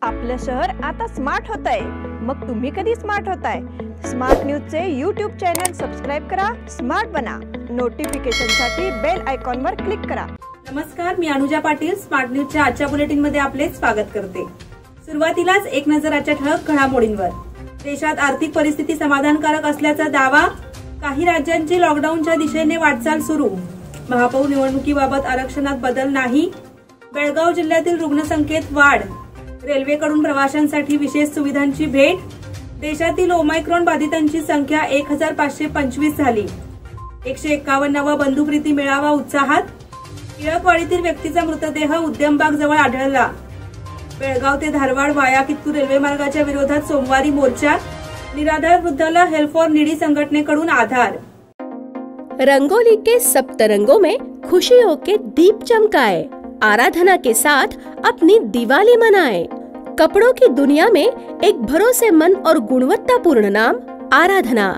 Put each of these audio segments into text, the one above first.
आपलं शहर आता स्मार्ट होत आहे। मग तुम्ही कधी स्मार्ट होताय? स्मार्ट न्यूजचे यूट्यूब चॅनल सबस्क्राइब करा, स्मार्ट बना। नोटिफिकेशनसाठी बेल आयकॉनवर क्लिक करा। नमस्कार, मी अनुजा पाटील स्मार्ट न्यूजच्या आजच्या बुलेटिन मध्ये आपले स्वागत करते। सुरुवातीलाच एक नजर आजच्या ठळक घडामोडींवर। देशात आर्थिक परिस्थिती समाधानकारक असल्याचा दावा, काही राज्यांची लॉकडाऊनच्या दिशेने वाटचाल सुरू। महापौर निवडणुकीबाबत आरक्षणात बदल नाही। बेळगाव जिल्ह्यातील रुग्णसंख्येत वाढ। रेल्वेकडून प्रवाशांसाठी विशेष सुविधांची भेट। देशातील ओमायक्रॉन बाधितांची संख्या 1525 झाली। 151वा बंधुप्रीती मेळावा उत्साहात। टिळकवाडीतील व्यक्तीचा मृतदेह उद्यमबाग जवळ आढळला। बेळगाव ते धारवाड वाया कित्तूर रेल्वे मार्गाच्या विरोधात सोमवारी मोर्चा। निराधार वृद्धाला हेल्प फॉर नीडी संघटनेकडून आधार। रंगोली के सप्तरंगों में खुशियों के दीप चमकाए, आराधना के साथ अपनी दिवाली मनाएं। कपड़ों की दुनिया में एक भरोसेमंद और गुणवत्तापूर्ण नाम आराधना।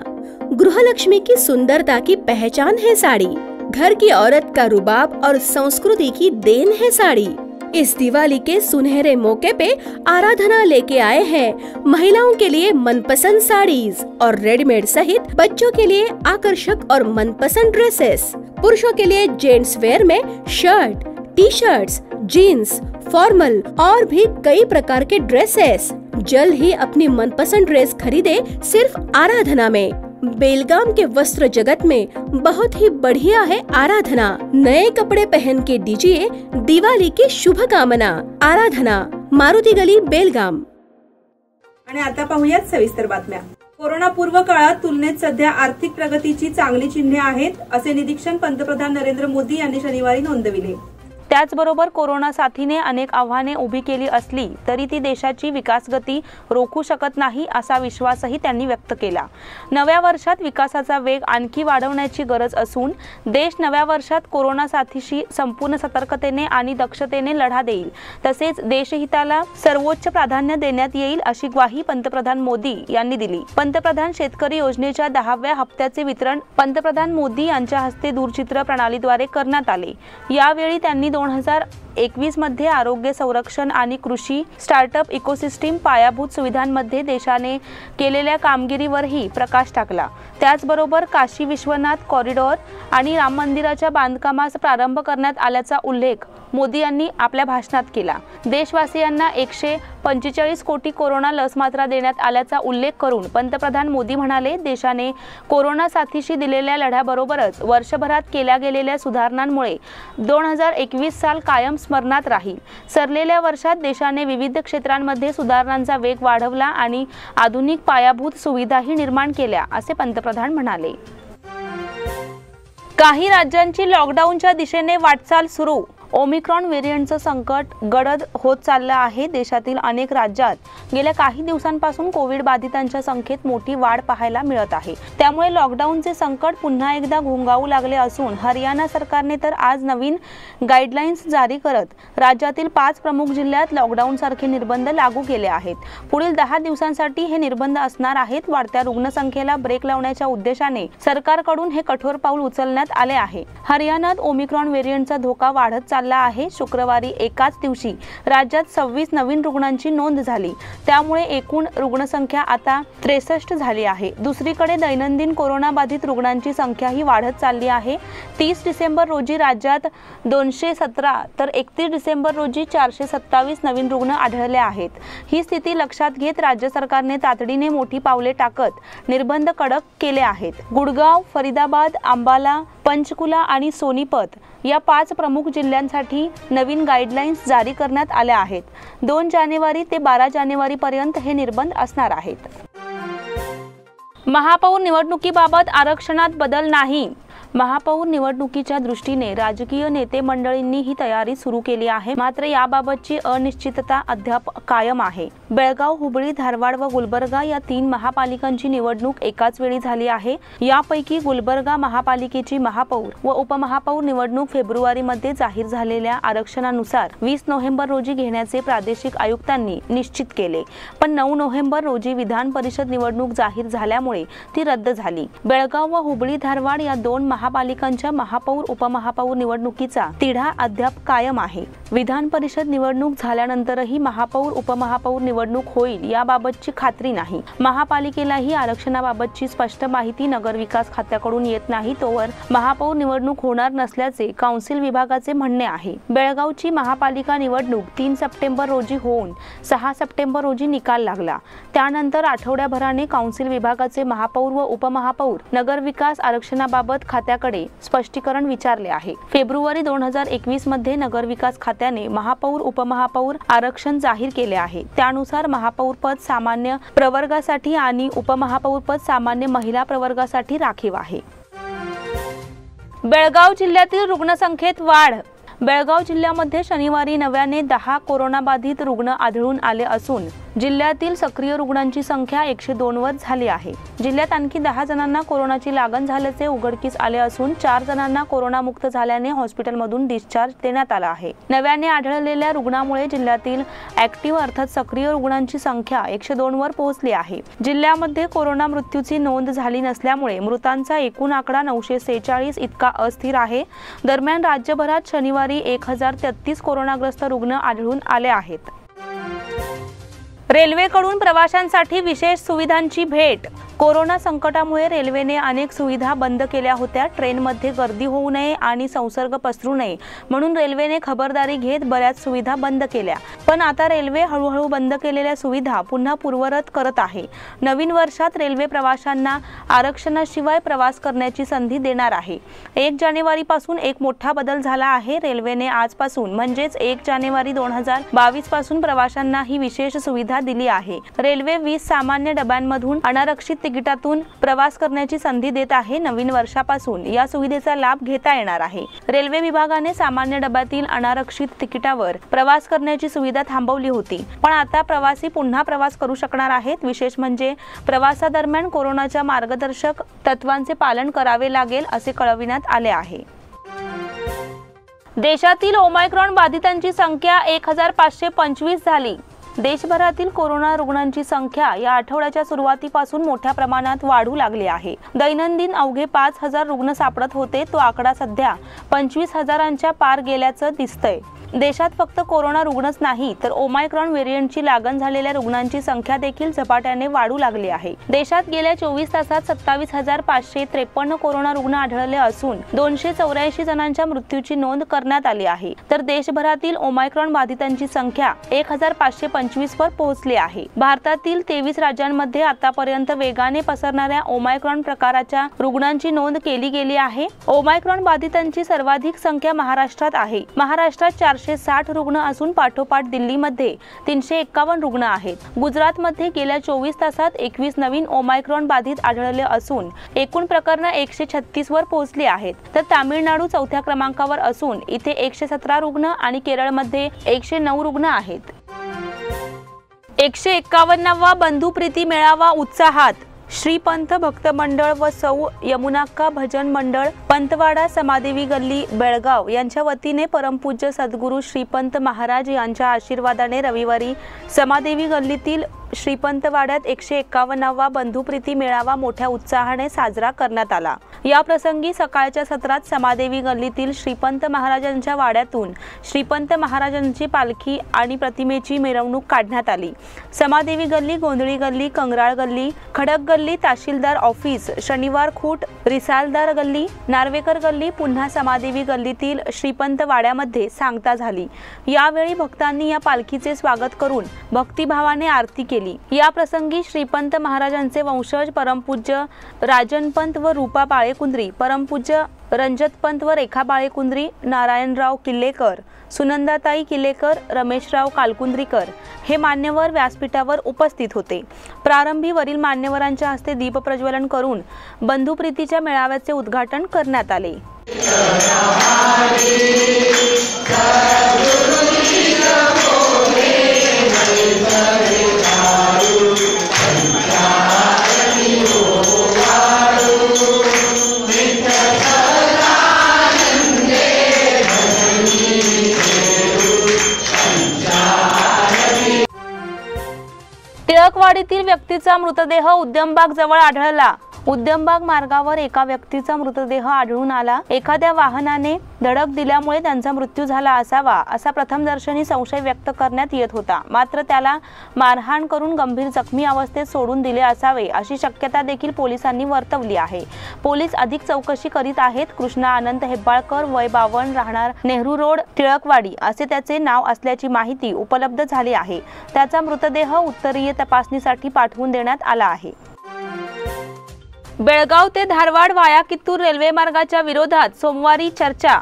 गृहलक्ष्मी की सुंदरता की पहचान है साड़ी। घर की औरत का रुबाब और संस्कृति की देन है साड़ी। इस दिवाली के सुनहरे मौके पे आराधना लेके आए हैं महिलाओं के लिए मनपसंद साड़ीज और रेडीमेड सहित बच्चों के लिए आकर्षक और मनपसंद ड्रेसेस। पुरुषों के लिए जेंट्स वेयर में shirt, T shirts, jeans, formal और भी कई प्रकार के ड्रेसेस। जल्द ही अपनी मनपसंद ड्रेस खरीदे सिर्फ आराधना में। बेलगाम के वस्त्र जगत में बहुत ही बढ़िया है आराधना। नए कपड़े पहन के दीजिए दिवाली की शुभकामना। आराधना, मारुती गली, बेलगाम। आणि आता पाहूयात सविस्तर बातम्या। कोरोना पूर्व काळात तुलनेत सध्या आर्थिक प्रगतीची चांगली चिन्हे आहेत, असे निरीक्षण पंतप्रधान नरेंद्र मोदी यांनी शनिवारी नोंदविले। त्याचबरोबर कोरोना साथीने अनेक आव्हाने उभी केली असली तरी ती देशाची विकासगती रोखू शकत नाही असा विश्वासही त्यांनी व्यक्त केला। नव्या वर्षात विकासाचा वेग आणखी वाढवण्याची गरज असून देश नव्या वर्षात कोरोना साथीशी संपूर्ण सतर्कतेने आणि दक्षतेने लढा देईल, तसेच देशहिताला सर्वोच्च प्राधान्य देण्यात येईल अशी ग्वाही पंतप्रधान मोदी यांनी दिली। पंतप्रधान शेतकरी योजनेच्या 10व्या हप्त्याचे वितरण पंतप्रधान मोदी यांच्या हस्ते दूरचित्र प्रणालीद्वारे करण्यात आले। यावेळी त्यांनी 2021 मध्ये आरोग्य संरक्षण आणि कृषी स्टार्टअप इकोसिस्टीम पायाभूत सुविधांमध्ये देशाने केलेल्या कामगिरीवरही प्रकाश टाकला। त्याचबरोबर काशी विश्वनाथ कॉरिडॉर आणि राम मंदिराच्या बांधकामास प्रारंभ करण्यात आल्याचा उल्लेख मोदी यांनी आपल्या भाषणात केला। देशवासियांना 145 कोटी कोरोना लस मात्रा देण्यात आल्याचा उल्लेख करून पंतप्रधान मोदी म्हणाले, देशाने कोरोना साथीशी दिलेल्या लढ्याबरोबरच वर्षभरात केल्या गेलेल्या सुधारणांमुळे 2021 साल कायम स्मरणात राहील। सरलेल्या वर्षात देशाने विविध क्षेत्रांमध्ये सुधारणांचा वेग वाढवला आणि आधुनिक पायाभूत सुविधाही निर्माण केल्या, असे पंतप्रधान म्हणाले। काही राज्यांची लॉकडाऊनच्या दिशेने वाटचाल सुरू। ओमिक्रॉन व्हेरियंटचं संकट गडद होत चाललं आहे। देशातील अनेक राज्यात गेल्या काही दिवसांपासून कोविड बाधितांच्या संख्येत मोठी वाढ पाहायला मिळत आहे। त्यामुळे लॉकडाऊनचे संकट पुन्हा एकदा घोंगावू लागले असून हरियाणा सरकारने तर आज नवीन गाईडलाईन्स जारी करत राज्यातील 5 प्रमुख जिल्ह्यात लॉकडाऊन सारखे निर्बंध लागू केले आहेत। पुढील 10 दिवसांसाठी हे निर्बंध असणार आहेत। वाढत्या रुग्णसंख्येला ब्रेक लावण्याच्या उद्देशाने सरकारकडून हे कठोर पाऊल उचलण्यात आले आहे। हरियाणात ओमिक्रॉन व्हेरियंटचा धोका वाढत आहे। शुक्रवारी एकाच दिवशी राज्यात 26 नवीन रुग्णांची नोंद झाली। त्यामुळे एकूण रुग्णसंख्या आता 63 झाली आहे। दुसरीकडे दैनंदिन कोरोना बाधित रुग्णांची संख्याही वाढत चालली आहे। 30 डिसेंबर रोजी राज्यात 217 तर 31 डिसेंबर रोजी 427 नवीन रुग्ण आढळले आहेत। ही स्थिती लक्षात घेत राज्य सरकारने तातडीने मोठी पावले टाकत निर्बंध कडक केले आहेत। गुडगाव, फरीदाबाद, अंबाला, पंचकुला आणि सोनीपत या 5 प्रमुख जिल्ह्यांसाठी नवीन गाईडलाईन्स जारी करण्यात आल्या आहेत। 2 जानेवारी ते 12 जानेवारी पर्यंत हे निर्बंध असणार आहेत। महापौर निवडणुकीबाबत आरक्षणात बदल नाही। महापौर निवडणुकीच्या दृष्टीने राजकीय नेते मंडळींनी ही तयारी सुरू केली आहे, मात्र याबाबतची अनिश्चितता अद्याप कायम आहे। बेळगाव, हुबळी, धारवाड व गुलबर्गा या 3 महापालिकांची निवडणूक एकाच वेळी झाली आहे। यापैकी गुलबर्गा महापालिकेची महापौर व उपमहापौर निवडणूक फेब्रुवारीमध्ये जाहीर झालेल्या आरक्षणानुसार 20 नोव्हेंबर रोजी घेण्याचे प्रादेशिक आयुक्तांनी निश्चित केले, पण 9 नोव्हेंबर रोजी विधान परिषद निवडणूक जाहीर झाल्यामुळे ती रद्द झाली। बेळगाव व हुबळी, धारवाड या 2 महापालिकांच्या महापौर उपमहापौर निवडणुकीचा तिढा अद्याप कायम आहे। विधान परिषद निवडणूक झाल्यानंतरही महापौर उपमहापौर निवडणूक होईल याबाबतची खात्री नाही। महापालिकेलाही आरक्षणाबाबतची स्पष्ट माहिती नगरविकास खात्याकडून येत नाही तोवर महापौर निवडणूक होणार नसल्याचे काउन्सिल विभागाचे म्हणणे आहे। बेळगावची महापालिका निवडणूक 3 सप्टेंबर रोजी होऊन 6 सप्टेंबर रोजी निकाल लागला। त्यानंतर आठवड्याभराने काउन्सिल विभागाचे महापौर व उपमहापौर नगरविकास आरक्षणाबाबत खात्याकडे स्पष्टीकरण विचारले आहे। फेब्रुवारी 2021 मध्ये नगरविकास खात्याने महापौर उपमहापौर आरक्षण जाहीर केले आहे। त्यानुसार महापौर पद सामान्य प्रवर्गासाठी आणि उपमहापौर पद सामान्य महिला प्रवर्गासाठी राखीव आहे। बेळगाव जिल्ह्यातील रुग्णसंख्येत वाढ। बेळगाव जिल्ह्यामध्ये शनिवारी नव्याने 10 कोरोनाबाधित रुग्ण आढळून आले असून जिल्ह्यातील सक्रिय रुग्णांची संख्या 102 वर झाली आहे। जिल्ह्यात आणखी 10 जणांना कोरोनाची लागण झाल्याचे उघडकीस आले असून 4 जणांना कोरोनामुक्त झाल्याने हॉस्पिटलमधून डिस्चार्ज देण्यात आला आहे। नव्याने आढळलेल्या रुग्णामुळे जिल्ह्यातील ऍक्टिव्ह अर्थात सक्रिय रुग्णांची संख्या 102 वर पोहोचली आहे। जिल्ह्यामध्ये कोरोना मृत्यूची नोंद झाली नसल्यामुळे मृतांचा एकूण आकडा 946 इतका अस्थिर आहे। दरम्यान राज्यभरात शनिवारी 1033 कोरोनाग्रस्त रुग्ण आढळून आले आहेत। रेल्वेकडून प्रवाशांसाठी विशेष सुविधांची भेट। कोरोना संकटामुळे रेल्वेने अनेक सुविधा बंद केल्या होत्या। ट्रेनमध्ये गर्दी होऊ नये आणि संसर्ग पसरू नये म्हणून रेल्वेने खबरदारी घेत बऱ्याच सुविधा बंद केल्या, पण आता रेल्वे हळूहळू बंद केलेल्या सुविधा पुन्हा पूर्ववत करत आहे। नवीन वर्षात रेल्वे प्रवाशांना आरक्षणाशिवाय प्रवास करण्याची संधी देणार आहे। 1 जानेवारी पासून एक मोठा बदल झाला आहे। रेल्वेने आजपासून म्हणजेच 1 जानेवारी 2022 पासून प्रवाशांना ही विशेष सुविधा दिली आहे। रेल्वे 20 सामान्य डब्यांमधून अनारक्षित तिकिटातून प्रवास करण्याची संधी देत आहे। नवीन वर्षापासून या सुविधेचा लाभ घेता येणार आहे। रेल्वे विभागाने सामान्य डब्यातील अनारक्षित तिकिटावर प्रवास करण्याची सुविधा थांबवली होती, पण आता प्रवासी पुन्हा प्रवास करू शकणार आहेत। विशेष म्हणजे प्रवासादरम्यान कोरोनाच्या मार्गदर्शक तत्वांचे पालन करावे लागेल असे कळविण्यात आले आहे। देशातील ओमायक्रॉन बाधितांची संख्या 1525 झाली। देशभरातील कोरोना रुग्णांची संख्या या आठवड्याच्या सुरुवातीपासून मोठ्या प्रमाणात वाढू लागली आहे। दैनंदिन अवघे 5000 रुग्ण सापडत होते, तो आकडा सध्या 25000च्या पार गेल्याचं दिसतंय। देशात फक्त कोरोना रुग्णच नाही तर ओमायक्रॉन व्हेरियंटची लागण झालेल्या रुग्णांची संख्या देखील झपाट्याने वाढू लागली आहे। देशात गेल्या 24 तासात 27553 कोरोना रुग्ण आढळले असून 284 जणांच्या मृत्यूची नोंद करण्यात आली आहे। तर देशभरातील ओमायक्रॉन बाधितांची संख्या 1525 वर पोहोचली आहे। भारतातील 23 राज्यांमध्ये आतापर्यंत वेगाने पसरणाऱ्या ओमायक्रॉन प्रकाराच्या रुग्णांची नोंद केली गेली आहे। ओमायक्रॉन बाधितांची सर्वाधिक संख्या महाराष्ट्रात आहे। महाराष्ट्रात 460 रुग्ण असून पाठोपाठ दिल्लीमध्ये 351 रुग्ण आहेत। गुजरातमध्ये गेल्या 24 तासात 21 नवीन ओमायक्रॉन बाधित आढळले असून एकूण प्रकरणे 136 वर पोहोचली आहेत। तर तामिळनाडू 4थ्या क्रमांकावर असून इथे 117 रुग्ण आणि केरळमध्ये 109 रुग्ण आहेत। 151वा बंधुप्रीती मेळावा उत्साहात। श्रीपंथ भक्त मंडळ व सौ यमुनाक्का भजन मंडळ पंतवाडा समादेवी गल्ली बेळगाव यांच्या वतीने परमपूज्य सद्गुरू श्रीपंत महाराज यांच्या आशीर्वादाने रविवारी समादेवी गल्लीतील श्रीपंतवाड्यात 151वा बंधुप्रीती मेळावा मोठ्या उत्साहाने साजरा करण्यात आला। या प्रसंगी सकाळच्या सत्रात समादेवी गल्लीतील श्रीपंत महाराजांच्या वाड्यातून श्रीपंत महाराजांची पालखी आणि प्रतिमेची मिरवणूक काढण्यात आली। समादेवी गल्ली, गोंधळी गल्ली, कंगराळ गल्ली, खडक गल्ली, तहसीलदार ऑफिस, शनिवार खूट, रिसालदार गल्ली, नार्वेकर गल्ली, पुन्हा समादेवी गल्लीतील श्रीपंत वाड्यामध्ये सांगता झाली। यावेळी भक्तांनी या पालखीचे स्वागत करून भक्तिभावाने आरती केली। या प्रसंगी श्रीपंत महाराजांचे वंशज परमपूज्य राजनपंत व रूपा बाळेकुंद्री, परमपूज्य रंजतपंत व रेखा बाळेकुंद्री, नारायणराव किल्लेकर, सुनंदाताई किल्लेकर, रमेशराव कालकुंद्रीकर हे मान्यवर व्यासपीठावर उपस्थित होते। प्रारंभी वरील मान्यवरांच्या हस्ते दीप प्रज्वलन करून बंधुप्रीतीच्या मेळाव्याचे उद्घाटन करण्यात आले। टिळकवाडीतील व्यक्तीचा मृतदेह उद्यमबाग जवळ आढळला। उद्यमबाग मार्गावर एका व्यक्तीचा मृतदेह आढळून आला। एखाद्या वाहनाने धडक दिल्यामुळे त्यांचा मृत्यू झाला असावा असा प्रथमदर्शनी संशय व्यक्त करण्यात येत होता। मात्र त्याला मारहाण करून गंभीर जखमी अवस्थेत सोडून दिले असावे अशी शक्यता देखील पोलिसांनी वर्तवली आहे। पोलीस अधिक चौकशी करीत आहेत। कृष्णा अनंत हेब्बाळकर, वय 52, राहणार नेहरू रोड, टिळकवाडी असे त्याचे नाव असल्याची माहिती उपलब्ध झाली आहे। त्याचा मृतदेह उत्तरीय तपासणीसाठी पाठवून देण्यात आला आहे। बेळगाव ते धारवाड वाया कित्तूर रेल्वे मार्गाच्या विरोधात सोमवारी चर्चा।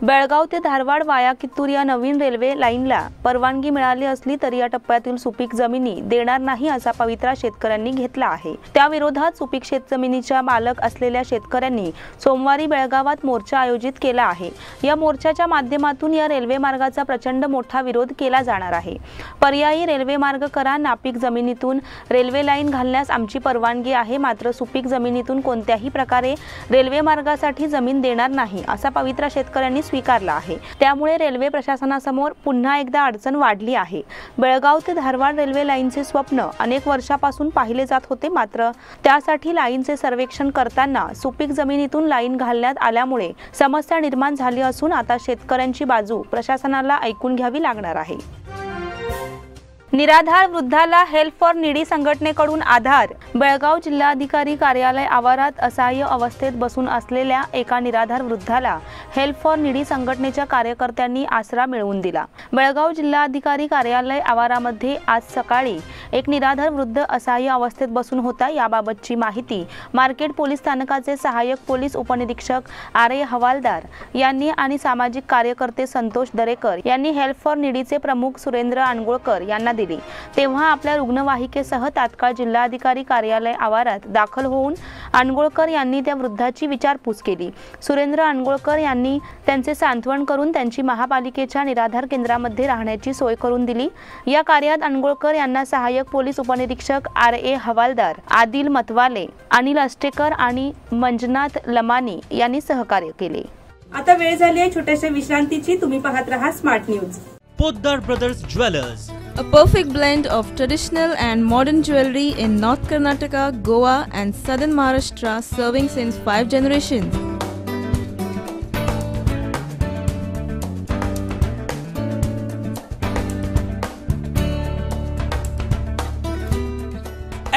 बेळगाव ते धारवाड वाया कित्तूर या नवीन रेल्वे लाईनला परवानगी मिळाली असली तरी या टप्प्यातील सुपीक जमिनी देणार नाही असा पवित्रा शेतकऱ्यांनी घेतला आहे। त्या विरोधात सुपीक शेतजमिनीच्या मालक असलेल्या शेतकऱ्यांनी सोमवारी बेळगावात मोर्चा आयोजित केला आहे। या मोर्चाच्या माध्यमातून या रेल्वे मार्गाचा प्रचंड मोठा विरोध केला जाणार आहे। पर्यायी रेल्वे मार्ग करा, नापीक जमिनीतून रेल्वे लाईन घालण्यास आमची परवानगी आहे, मात्र सुपीक जमिनीतून कोणत्याही प्रकारे रेल्वे मार्गासाठी जमीन देणार नाही असा पवित्रा शेतकऱ्यांनी स्वीकारला आहे। त्यामुळे रेल्वे प्रशासनासमोर पुन्हा एकदा अडचण वाढली आहे। बेळगाव ते धारवाड रेल्वे लाईनचे स्वप्न अनेक वर्षापासून पाहिले जात होते, मात्र त्यासाठी लाईनचे सर्वेक्षण करताना सुपीक जमिनीतून लाईन घालण्यात आल्यामुळे समस्या निर्माण झाली असून आता शेतकऱ्यांची बाजू प्रशासनाला ऐकून घ्यावी लागणार आहे। निराधार वृद्धाला हेल्प फॉर नीडी संघटनेकडून आधार। बेळगाव जिल्हाधिकारी कार्यालय आवारात असहाय्य अवस्थेत बसून असलेल्या एका निराधार वृद्धाला हेल्प फॉर नीडी संघटनेच्या कार्यकर्त्यांनी आसरा मिळवून दिला। बेळगाव जिल्हाधिकारी कार्यालय आवारामध्ये आज सकाळी एक निराधार वृद्ध असहाय्य अवस्थेत बसून होता। याबाबतची माहिती मार्केट पोलीस स्थानकाचे सहाय्यक पोलीस उपनिरीक्षक आर.ए. हवालदार यांनी आणि सामाजिक कार्यकर्ते संतोष दरेकर यांनी हेल्प फॉर नीडीचे प्रमुख सुरेंद्र अनगोळकर यांना दिली। तेव्हा आपल्या रुग्णवाहिकेसह तात्काळ जिल्हाधिकारी कार्यालय आवारात दाखल होऊन अनगोळकर यांनी त्या वृद्धाची विचारपूस केली। सुरेंद्र अनगोळकर यांनी त्यांचे सांत्वन करून त्यांची महापालिकेच्या निराधार केंद्रामध्ये राहण्याची सोय करून दिली। या कार्यात अनगोळकर यांना सहाय्यक पोलीस उपनिरीक्षक आर.ए. हवालदार, आदिल मतवाले, अनिल अष्टेकर आणि मंजनाथ लमानी यांनी सहकार्य केले। आता वेळ झाली आहे छोट्याशा विश्रांतीची। तुम्ही पाहत रहा smart news. Poddar brothers jewellers, A perfect blend of traditional and modern jewelry in North Karnataka, Goa and southern Maharashtra, serving since 5 generations.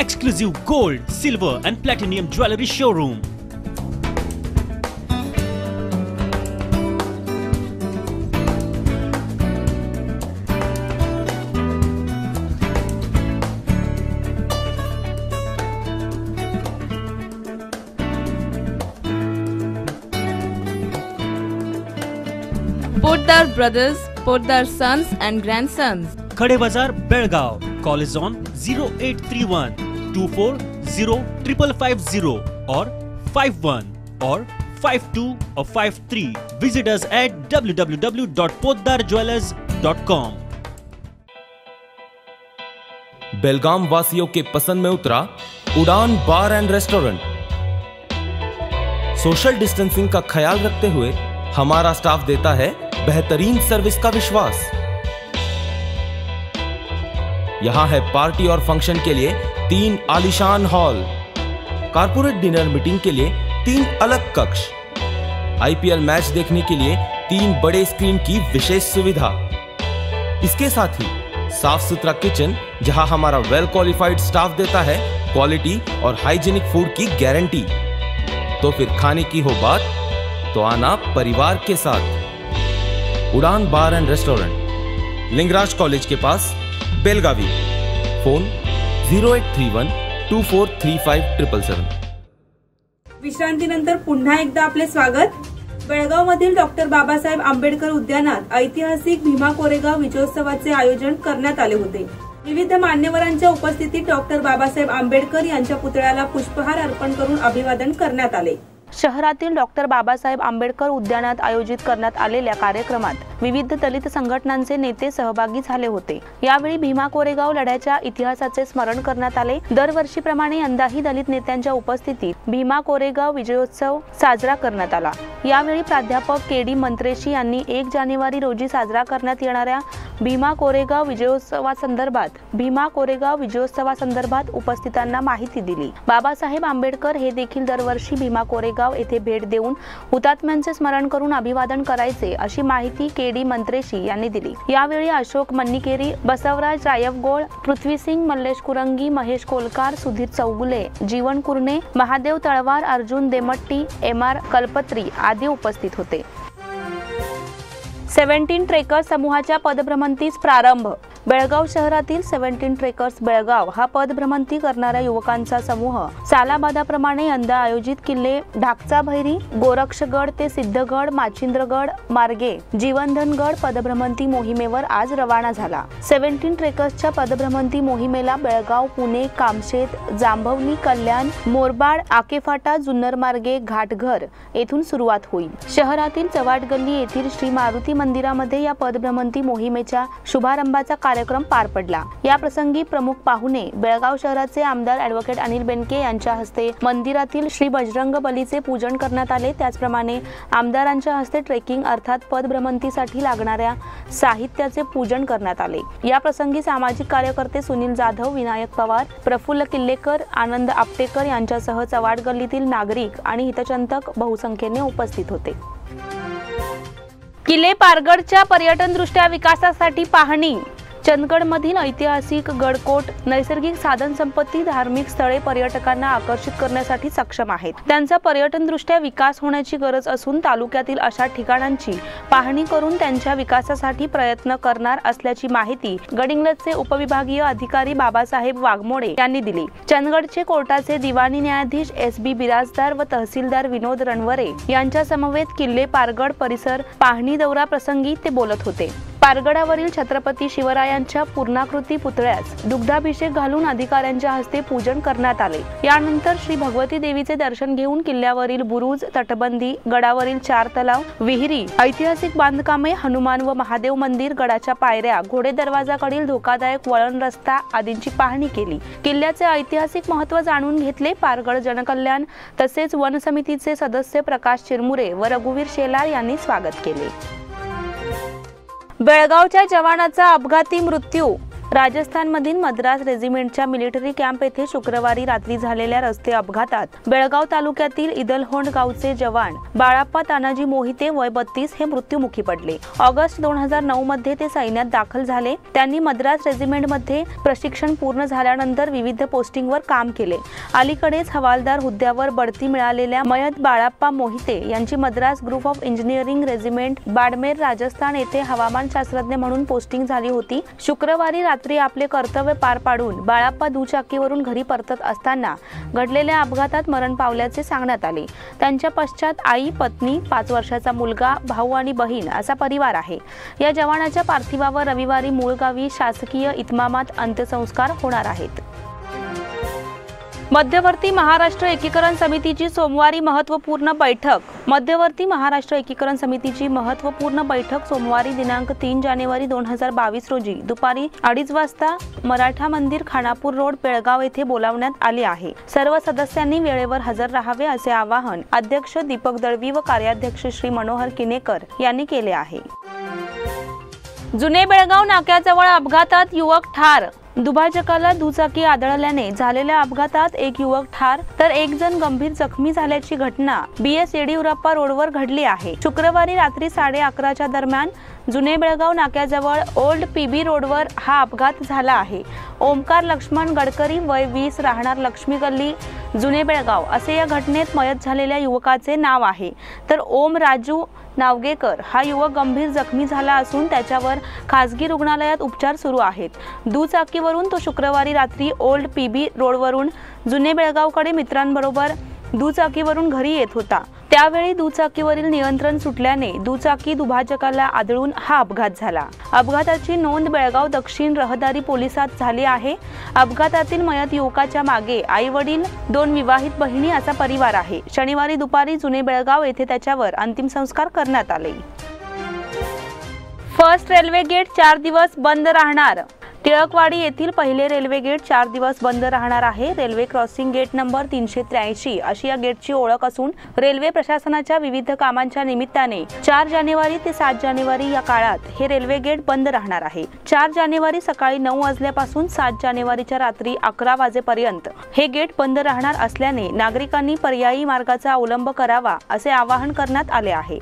exclusive gold, silver and platinum jewelry showroom. Poddar Brothers, Poddar Sons and Grandsons. Khade Bazar, Belgaum. Call is on 0831 240 5550 or 51 or 52 or 53. Visit us at www.poddarjewelers.com. बेलगाम वासियों के पसंद में उतरा उड़ान बार end restaurant. Social distancing का ख्याल रखते हुए हमारा स्टाफ देता है बेहतरीन सर्विस का विश्वास। यहां है पार्टी और फंक्शन के लिए 3 आलीशान हॉल, कारपोरेट डिनर मीटिंग के लिए 3 अलग कक्ष, आईपीएल मैच देखने के लिए 3 बड़े स्क्रीन की विशेष सुविधा। इसके साथ ही साफ सुथरा किचन जहां हमारा वेल क्वालिफाइड स्टाफ देता है क्वालिटी और हाइजीनिक फूड की गारंटी। तो फिर खाने की हो बात तो आना परिवार के साथ। उड़ान बार एंड रेस्टोरेंट, लिंगराज कॉलेज के पास, बेलगावी। फोन 0831 243577। विश्रांतीनंतर पुन्हा एकदा आपले स्वागत। बेळगाव मधील डॉक्टर बाबासाहेब आंबेडकर उद्यानात ऐतिहासिक भीमा कोरेगाव विजयोत्सवाचे आयोजन करण्यात आले होते। विविध मान्यवरांच्या उपस्थितीत डॉक्टर बाबासाहेब आंबेडकर यांच्या पुतळ्याला पुष्पहार अर्पण करून अभिवादन करण्यात आले। शहरातील डॉक्टर बाबासाहेब आंबेडकर उद्यानात आयोजित करण्यात आलेल्या कार्यक्रमात विविध दलित संघटनांचे नेते सहभागी झाले होते। यावेळी भीमा कोरेगाव लढ्याच्या इतिहासाचे स्मरण करण्यात आले। दरवर्षीप्रमाणे यंदाही दलित नेत्यांच्या उपस्थितीत भीमा कोरेगाव विजयोत्सव साजरा करण्यात आला। यावेळी प्राध्यापक के.डी. मंत्रेशी यांनी 1 जानेवारी रोजी साजरा करण्यात येणाऱ्या भीमा कोरेगाव विजयोत्सवासंदर्भात उपस्थितांना माहिती दिली। बाबासाहेब आंबेडकर हे देखील दरवर्षी भीमा कोरेगाव येथे भेट देऊन हुतात्म्यांचे स्मरण करून अभिवादन करायचे अशी माहिती केडी मंत्रेशी यांनी दिली। यावेळी अशोक मन्निकेरी, बसवराज रायवगोळ, पृथ्वीसिंग, मल्लेश कुरंगी, महेश कोलकार, सुधीर चौगुले, जीवन कुरणे, महादेव तळवार, अर्जुन देमट्टी, MR कल्पत्री आदी उपस्थित होते। 17 ट्रेकर्स समूहाच्या पदभ्रमंतीस प्रारंभ। बेळगाव शहरातील 17 ट्रेकर्स बेळगाव हा पदभ्रमंती करणाऱ्या युवकांचा समूह सालाबादाप्रमाणे यंदा आयोजित किल्ले ढाकचा भैरी, गोरक्षगड ते सिद्धगड, माचिंद्रगड मार्गे जीवनधनगड पदभ्रमंती मोहिमेवर आज रवाना झाला। 17 ट्रेकर्सच्या पदभ्रमंती मोहिमेला बेळगाव, पुणे, कामशेत, जांभवली, कल्याण, मोरबाड, आकेफाटा, जुन्नर मार्गे घाटघर येथून सुरुवात होईल। शहरातील चव्हाट गल्ली येथील श्री मारुती मंदिरामध्ये या पदभ्रमंती मोहिमेच्या शुभारंभाचा कार्यक्रम पार पडला। या प्रसंगी प्रमुख पाहुणे बेळगाव शहराचे आमदार ॲडव्होकेट अनिल बेनके यांच्या हस्ते मंदिरातील श्री बजरंग बलीचे पूजन करण्यात आले। त्याचप्रमाणे आमदारांच्या हस्ते ट्रेकिंग अर्थात पदभ्रमंतीसाठी लागणाऱ्या साहित्याचे पूजन करण्यात आले। या प्रसंगी सामाजिक कार्यकर्ते सुनील जाधव, विनायक पवार, प्रफुल्ल किल्लेकर, आनंद आपटेकर यांच्यासह चव्हाट गल्लीतील नागरिक आणि हितचिंतक बहुसंख्येने उपस्थित होते। किल्ले पारगडच्या पर्यटनदृष्ट्या विकासासाठी पाहणी। चंदगडमधील ऐतिहासिक गडकोट, नैसर्गिक साधन संपत्ती, धार्मिक स्थळे पर्यटकांना आकर्षित करण्यासाठी सक्षम आहेत। त्यांचा पर्यटनदृष्ट्या विकास होण्याची गरज असून तालुक्यातील अशा ठिकाणांची पाहणी करून त्यांच्या विकासासाठी प्रयत्न करणार असल्याची माहिती गडिंग्लजचे उपविभागीय अधिकारी बाबासाहेब वाघमोडे यांनी दिली। चंदगडचे कोर्टाचे दिवाणी न्यायाधीश SB बिराजदार व तहसीलदार विनोद रणवरे यांच्या समवेत किल्ले पारगड परिसर पाहणी दौरा प्रसंगी ते बोलत होते। पारगडावरील छत्रपती शिवरायांच्या पूर्णाकृती पुतळ्यास दुग्धाभिषेक घालून अधिकाऱ्यांच्या हस्ते पूजन करण्यात आले। यानंतर श्री भगवती देवीचे दर्शन घेऊन किल्ल्यावरील बुरुज, तटबंदी, गडावरील 4 तलाव, विहिरी, ऐतिहासिक बांधकामे, हनुमान व महादेव मंदिर, गडाच्या पायऱ्या, घोडे दरवाजाकडील धोकादायक वळण रस्ता आदींची पाहणी केली। किल्ल्याचे ऐतिहासिक महत्त्व जाणून घेतले। पारगड जनकल्याण तसेच वन समितीचे सदस्य प्रकाश चिरमुरे व रघुवीर शेलार यांनी स्वागत केले। बेळगावच्या जवानाचा अपघाती मृत्यू। राजस्थानमधील मद्रास रेजिमेंटच्या मिलिटरी कॅम्प येथे शुक्रवारी रात्री झालेल्या रस्ते अपघातात बेळगाव तालुक्यातील इदलहोंड गावचे जवान बाळाप्पा तानाजी मोहिते वय 32 हे मृत्युमुखी पडले। ऑगस्ट 2009 मध्ये ते सैन्यात दाखल झाले। त्यांनी मद्रास रेजिमेंटमध्ये प्रशिक्षण पूर्ण झाल्यानंतर विविध पोस्टिंगवर काम केले। अलीकडेच हवालदार हुद्द्यावर बढती मिळालेल्या मयत बाळाप्पा मोहिते यांची Madras group of engineering regiment Barmer Rajasthan येथे हवामानशास्त्रज्ञ म्हणून पोस्टिंग झाली होती। शुक्रवारी रात्री आपले कर्तव्य पार पाडून बाळाप्पा दुचाकीवरून घरी परतत असताना घडलेल्या अपघातात मरण पावल्याचे सांगण्यात आले। त्यांच्या पश्चात आई, पत्नी, 5 वर्षाचा मुलगा, भाऊ आणि बहीण असा परिवार आहे। या जवानाच्या पार्थिवावर रविवारी मूळ गावी शासकीय इतमामात अंत्यसंस्कार होणार आहेत। मध्यवर्ती महाराष्ट्र एकीकरण समितीची सोमवारी महत्त्वपूर्ण बैठक। मध्यवर्ती महाराष्ट्र एकीकरण समितीची महत्त्वपूर्ण बैठक सोमवारी दिनांक 3 जानेवारी 2022 रोजी दुपारी 2:30 वाजता मराठा मंदिर, खानापूर रोड, बेळगाव येथे बोलावण्यात आली आहे। सर्व सदस्यांनी वेळेवर हजर राहावे असे आवाहन अध्यक्ष दीपक दळवी व कार्याध्यक्ष श्री मनोहर किनेकर यांनी केले आहे। जुने बेळगाव नाक्याजवळ अपघातात युवक ठार। दुभाजकाला दुचाकी आदळल्याने झालेल्या अपघातात एक युवक ठार तर एक जण गंभीर जखमी झाल्याची घटना BS येडियुरप्पा रोडवर घडली आहे। शुक्रवारी रात्री 11:30च्या दरम्यान जुने बेळगाव नाक्याजवळ ओल्ड PB रोडवर हा अपघात झाला आहे। ओमकार लक्ष्मण गडकरी वय 20 राहणार लक्ष्मी गल्ली, जुने बेळगाव असे या घटनेत मयत झालेल्या युवकाचे नाव आहे। तर ओम राजू नावगेकर हा युवक गंभीर जखमी झाला असून त्याच्यावर खासगी रुग्णालयात उपचार सुरू आहेत। दुचाकीवरून तो शुक्रवारी रात्री ओल्ड PB रोडवरून जुने बेळगावकडे मित्रांबरोबर दुचाकीवरून घरी येत होता। त्यावेळी दुचाकीवरील नियंत्रण सुटल्याने दुचाकी दुभाजकाला आदळून हा अपघात झाला। अपघाताची नोंद बेळगाव दक्षिण रहदारी पोलिसात झाली आहे। अपघातातील मयत युवकाच्या मागे आई वडील, 2 विवाहित बहिणी असा परिवार आहे। शनिवारी दुपारी जुने बेळगाव येथे त्याच्यावर अंतिम संस्कार करण्यात आले। फर्स्ट रेल्वे गेट 4 दिवस बंद राहणार। टिळकवाडी येथील पहिले रेल्वे गेट 4 दिवस बंद राहणार आहे। रेल्वे क्रॉसिंग गेट नंबर 383 अशी या गेटची ओळख असून रेल्वे प्रशासनाच्या विविध कामांच्या निमित्ताने 4 जानेवारी ते 7 जानेवारी या काळात हे रेल्वे गेट बंद राहणार आहे। 4 जानेवारी सकाळी 9 वाजल्यापासून 7 जानेवारीच्या रात्री 11 वाजेपर्यंत हे गेट बंद राहणार असल्याने नागरिकांनी पर्यायी मार्गाचा अवलंब करावा असे आवाहन करण्यात आले आहे।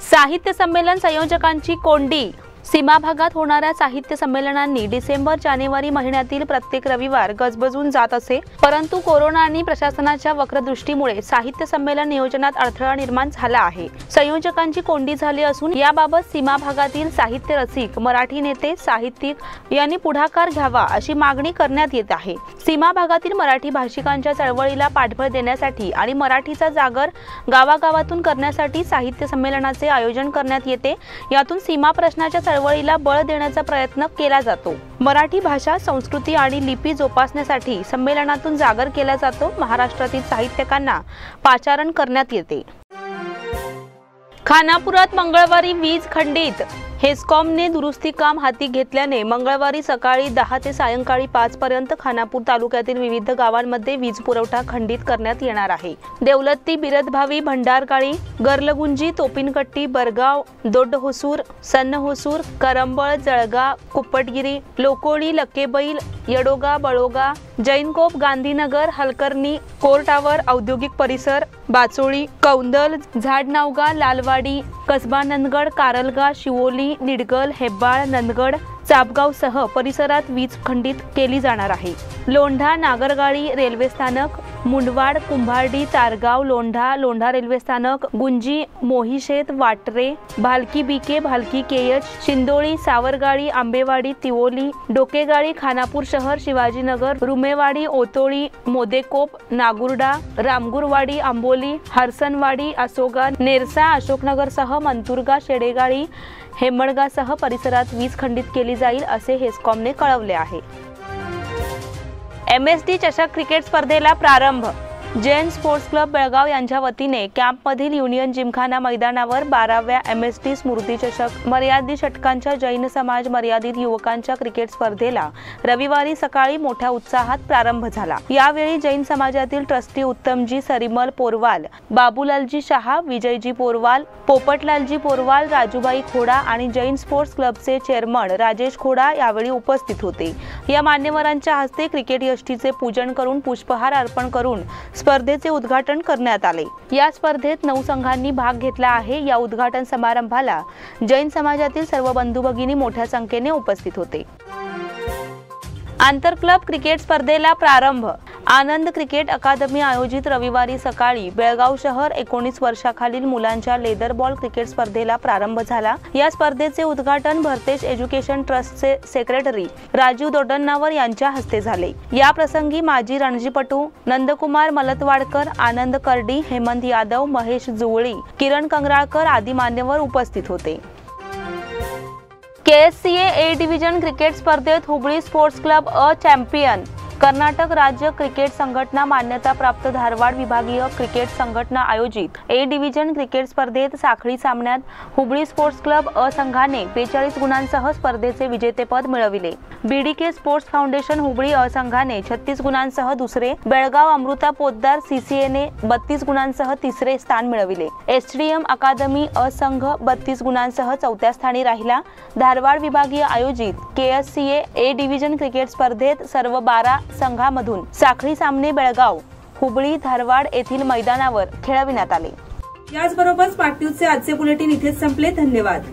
साहित्य संमेलन संयोजकांची कोंडी। सीमा भागात होणाऱ्या साहित्य संमेलनांनी डिसेंबर-जानेवारी महिन्यातील प्रत्येक रविवार गजबजून जात असे, परंतु कोरोना आणि प्रशासनाच्या वक्रदृष्टीमुळे साहित्य संमेलन नियोजनात अडथळा निर्माण झाला आहे। संयोजकांची कोंडी झाली असून याबाबत सीमा भागातील साहित्य रसिक, मराठी नेते, साहित्यिक यांनी पुढाकार घ्यावा अशी मागणी करण्यात येत आहे। सीमा भागातील मराठी भाषिकांच्या चळवळीला पाठबळ देण्यासाठी आणि मराठीचा जागर गावागावातून करण्यासाठी साहित्य संमेलनाचे आयोजन करण्यात येते। यातून सीमा प्रश्नाच्या चळवळीला बळ देण्याचा प्रयत्न केला जातो। मराठी भाषा, संस्कृती आणि लिपी जोपासण्यासाठी संमेलनातून जागर केला जातो। महाराष्ट्रातील साहित्यकांना पाचारण करण्यात येते। खानापुरात मंगळवारी वीज खंडित। हेस्कॉमने दुरुस्ती काम हाती घेतल्याने मंगळवारी सकाळी 10 ते सायंकाळी 5 पर्यंत खानापूर तालुक्यातील विविध गावांमध्ये वीज पुरवठा खंडित करण्यात येणार आहे। देवलत्ती, बिरदभावी, भंडारकाळी, गर्लगुंजी, तोपिनकट्टी, बरगाव, दोड्डहोसूर, सन्नहोसूर, करंबळ, जळगा, कुप्पटगिरी, लोकोळी, लक्केबैल, यडोगा, बळोगा, जैनकोप, गांधीनगर, हलकर्णी, कोरटावर, औद्योगिक परिसर, बाचोळी, कौंदल, झाडनावगा, लालवाडी, कसबा नंदगड, कारलगा, शिवोली, निडगल, हेब्बाळ, नंदगड, चापगावसह परिसरात वीज खंडित केली जाणार आहे। लोंढा, नागरगाळी रेल्वे स्थानक, मुंडवाड, कुंभारडी, तारगाव, लोंढा रेल्वे स्थानक, गुंजी, मोहिशेत, वाटरे, भालकी बीके, भालकी केएच, शिंदोळी, सावरगाळी, आंबेवाडी, तिवोली, डोकेगाळी, खानापूर शहर, शिवाजीनगर, रुमेवाडी, ओतोळी, मोदेकोप, नागुर्डा, रामगुरवाडी, आंबोली, हरसनवाडी, असोगा, नेरसा, अशोकनगरसह मंतुरगा, शेडेगाळी, हेमडगासह परिसरात वीज खंडित केली जाईल असे हेस्कॉमने कळवले आहे। MSD चषक क्रिकेट स्पर्धेला प्रारंभ। जैन स्पोर्ट्स क्लब बेळगाव यांच्या वतीने कॅम्पमधील युनियन जिमखाना मैदानावर 12व्या MSD स्मृती चषक मर्यादित षटकांच्या जैन समाज मर्यादित युवकांच्या क्रिकेट स्पर्धेला रविवारी सकाळी मोठ्या उत्साहात प्रारंभ झाला। यावेळी जैन समाजातील ट्रस्टी उत्तमजी सरिमल पोरवाल, बाबूलालजी शहा, विजयजी पोरवाल, पोपटलालजी पोरवाल, राजूबाई खोडा आणि जैन स्पोर्ट्स क्लबचे चेअरमन राजेश खोडा यावेळी उपस्थित होते। या मान्यवरांच्या हस्ते क्रिकेट यष्टीचे पूजन करून पुष्पहार अर्पण करून स्पर्धेचे उद्घाटन करण्यात आले। या स्पर्धेत 9 संघांनी भाग घेतला आहे। या उद्घाटन समारंभाला जैन समाजातील सर्व बंधू भगिनी मोठ्या संख्येने उपस्थित होते। आंतर क्लब क्रिकेट स्पर्धेला प्रारंभ। आनंद क्रिकेट अकादमी आयोजित रविवारी सकाळी बेळगाव शहर 19 वर्षाखालील मुलांच्या लेदर बॉल क्रिकेट स्पर्धेला प्रारंभ झाला। या स्पर्धेचे उद्घाटन भरतेश एज्युकेशन ट्रस्टचे सेक्रेटरी राजीव दोडण्णावर यांच्या हस्ते झाले। या प्रसंगी माजी रणजीपटू नंदकुमार मलतवाडकर, आनंद कर्डी, हेमंत यादव, महेश जुवळी, किरण कंगराळकर आदी मान्यवर उपस्थित होते। KSCA A डिव्हिजन क्रिकेट स्पर्धेत हुबळी स्पोर्ट्स क्लब अ चॅम्पियन। कर्नाटक राज्य क्रिकेट संघटना मान्यता प्राप्त धारवाड विभागीय क्रिकेट संघटना आयोजित A डिव्हिजन क्रिकेट स्पर्धेत साखळी सामन्यात हुबळी स्पोर्ट्स क्लब अ संघाने 42 गुणांसह स्पर्धेचे विजेतेपद मिळविले। BDK स्पोर्ट्स फाउंडेशन हुबळी अ संघाने 36 गुणांसह दुसरे, बेळगाव अमृता पोद्दार CCAने 32 गुणांसह तिसरे स्थान मिळविले। STDM अकादमी अ संघ 32 गुणांसह चौथ्या स्थानी राहिला। धारवाड विभागीय आयोजित KSCA A डिव्हिजन क्रिकेट स्पर्धेत सर्व 12 संघामधून साखळी सामने बेळगाव, हुबळी, धारवाड येथील मैदानावर खेळविण्यात आले। याचबरोबर स्मार्ट न्यूजचे आजचे बुलेटिन इथेच संपले। धन्यवाद।